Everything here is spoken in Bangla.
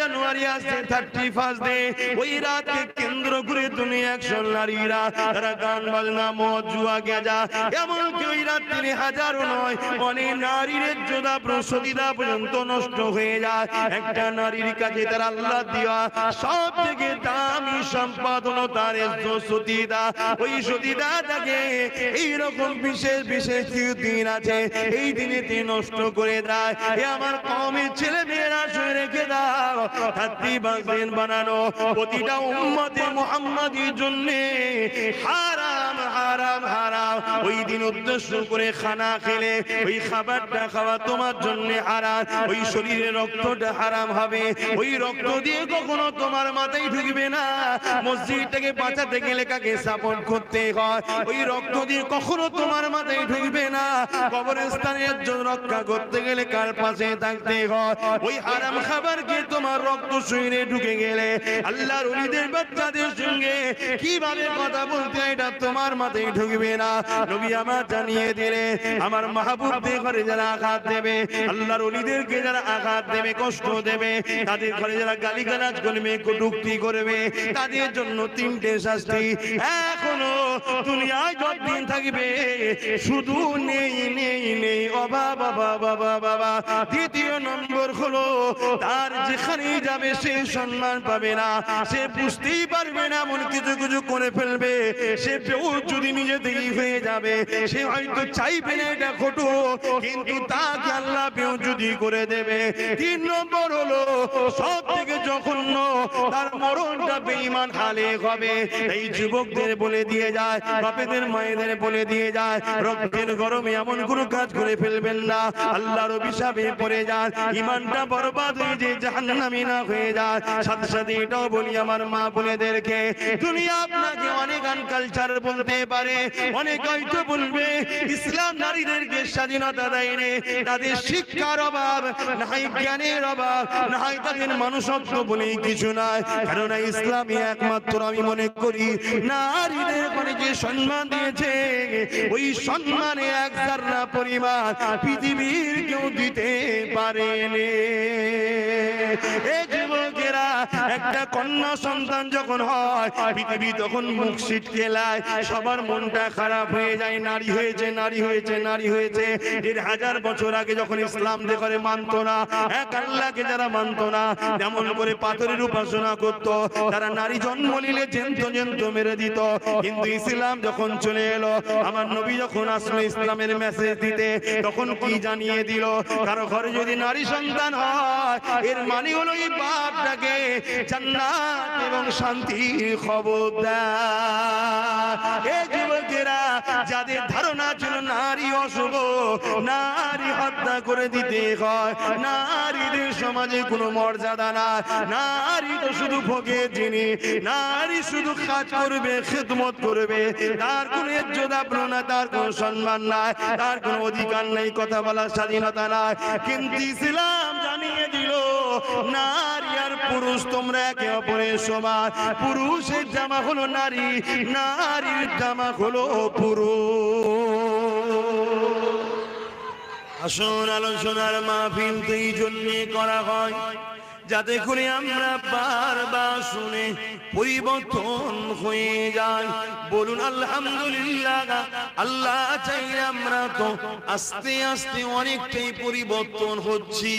জানুয়ারি আসছে 31 ডে, ওই রাতকে কেন্দ্র করে দুনিয়া একশো নারীরা তারা গান বাজনা মদ জুয়া গেজা এমনকি ওই রাত্রি হাজারো নয় অনেক নারীর যোদ্ধা প্রসূতিদা পর্যন্ত নষ্ট হয়ে যায়। একটা নারীর কাছে তার আল্লাহ দেওয়া সব থেকে দামি সম্পদ হলো তার সতীদা। ওই সতীদা তাকে এইরকম বিশেষ বিশেষ দিন আছে, এই দিনে নষ্ট করে দেয়। এ আমার কওমের ছেলে মেয়েরা শুনে রেখে দাও, দিন বানানো প্রতিটা উম্মতে মুহাম্মাদির জন্য হারাম হারাম হারাম। ওই দিন উদ্দেশ্য করে খানা খেলে ওই খাবারটা খাওয়া তোমার জন্য হারাম, ওই শরীরে রক্তটা হারাম হবে। ওই রক্ত দিয়ে কখনো তোমার মাথায় ঢুকবে না। মসজিদটাকে বাঁচাতে গেলে কাকে সাপোর্ট করতে হয়, ওই রক্ত দিয়ে কখনো তোমার মাথায় ঢুকবে না। কবরস্থানের জন্য রক্ষা করতে গেলে কার পাশে থাকতে হয়। ওই হারাম খাবারকে তোমার রক্ত শরীরে ঢুকে গেলে আল্লাহর ওলিদের বাচ্চাদের সঙ্গে কিভাবে কথা বলতে এটা তোমার মাথায় ঢুকবে না। নবী আমার জানিয়ে দিলে আমার মাহবুবদের ঘরে যারা আঘাত দেবে, আল্লাহর ওলিদেরকে যারা আঘাত দেবে কষ্ট দেবে, তাদের ঘরে যারা গালিগালাজ করবে কটূক্তি করবে তাদের জন্য তিনটে শাস্তি এখনো দুনিয়ায় যতদিন থাকবে শুধু নেই নেই নেই অভাব বাবা বাবা। দ্বিতীয় নম্বর হলো তার যেখানেই যাবে সে সম্মান পাবে না, সে বুঝতেই পারবে না এমন কিছু কিছু করে ফেলবে। সে যদি নিজে থেকেই হয়ে যাবে, সে হয়তো চাইবে না এটা ঘটুক কিন্তু তাকে আল্লাহ যদি করে দেবে। তিন নম্বর হলো সব থেকে জঘন্য তার মরণটা বেঈমান হালে হবে। এই যুবকদের বলে দিয়ে যায়, বাপেদের মায়েদের বলে দিয়ে যায়, রক্তের গরমে এমন কোনো কাজ করে ফেলবেন না, আল্লাহর অভিশাপে পড়ে যায়, ইমানটা বরবাদ হয়ে যে জাহান্নামী না হয়ে যায়। সাথে সাথে এটাও বলি আমার মা বোনেদেরকে, দুনিয়া আপনাকে অনেক কালচার বলতে পারে, অনেক হয়তো বলবে ইসলাম নারীদেরকে স্বাধীনতা দেয়নি, তাদের শিক্ষার অভাব নাই, জ্ঞানের অভাব নাই, তাদের মানুষত্ব বলেই কিছু নাই। কারণ ইসলামী একমাত্র আমি মনে করি নারীদের করে যে সম্মান দিয়েছে ওই সম্মানে এক জাররা পরিমাণ পৃথিবীর কেউ দিতে পারেনি। এই যুবকেরা একটা কন্যা সন্তান যখন হয় পৃথিবী তখন মুখ ছিটকে লায়, সবার মনটা খারাপ হয়ে যায়। নারী হয়েছে নারী হয়েছে নারী হয়েছে। ১,৫০০ বছর আগে যখন ইসলাম দেখে মানত না, এক আল্লাহকে যারা মানত না, যেমন করে পাথরের উপাসনা করত, তারা নারী জন্ম নিলে জেন্ত জেন্ত মেরে দিত। কিন্তু ইসলাম যখন চলে এলো, আমার নবী যখন আসলো ইসলামের মেসেজ দিতে, তখন কি জানিয়ে দিল, কারো ঘরে যদি নারী সন্তান হয় এর মানে হলো এই বাপটাকে জান্নাত এবং শান্তির খবর দেয়। এই যুবকেরা যাদের ধারণা ছিল নারী অশুভ, নারী হত্যা করে দিতে হয়, নারীদের সমাজে কোনো মর্যাদা না, নারী তো শুধু ভোগের জিনিস, নারী শুধু কাজ করবে খেদমত করবে, তার কোনো ইজ্জত আবরুহ নাই, তার কোনো সম্মান নাই, তার কোনো অধিকার নেই, কথা বলার স্বাধীনতা নাই। কিন্তু ইসলাম জানিয়ে দিল নারী আর পুরুষ তোমরা একে অপরের সমান। পুরুষের জামা হলো নারী, নারীর জামা হলো পুরুষ। আসল আলোচনার মাহফিল তো এই জন্যে করা হয় যাতে করে আমরা বারবার শুনে পরিবর্তন হয়ে যায়। বলুন আলহামদুলিল্লাহ। আল্লাহ চাইলে আমরা তো আস্তে আস্তে অনেকটাই পরিবর্তন হচ্ছি।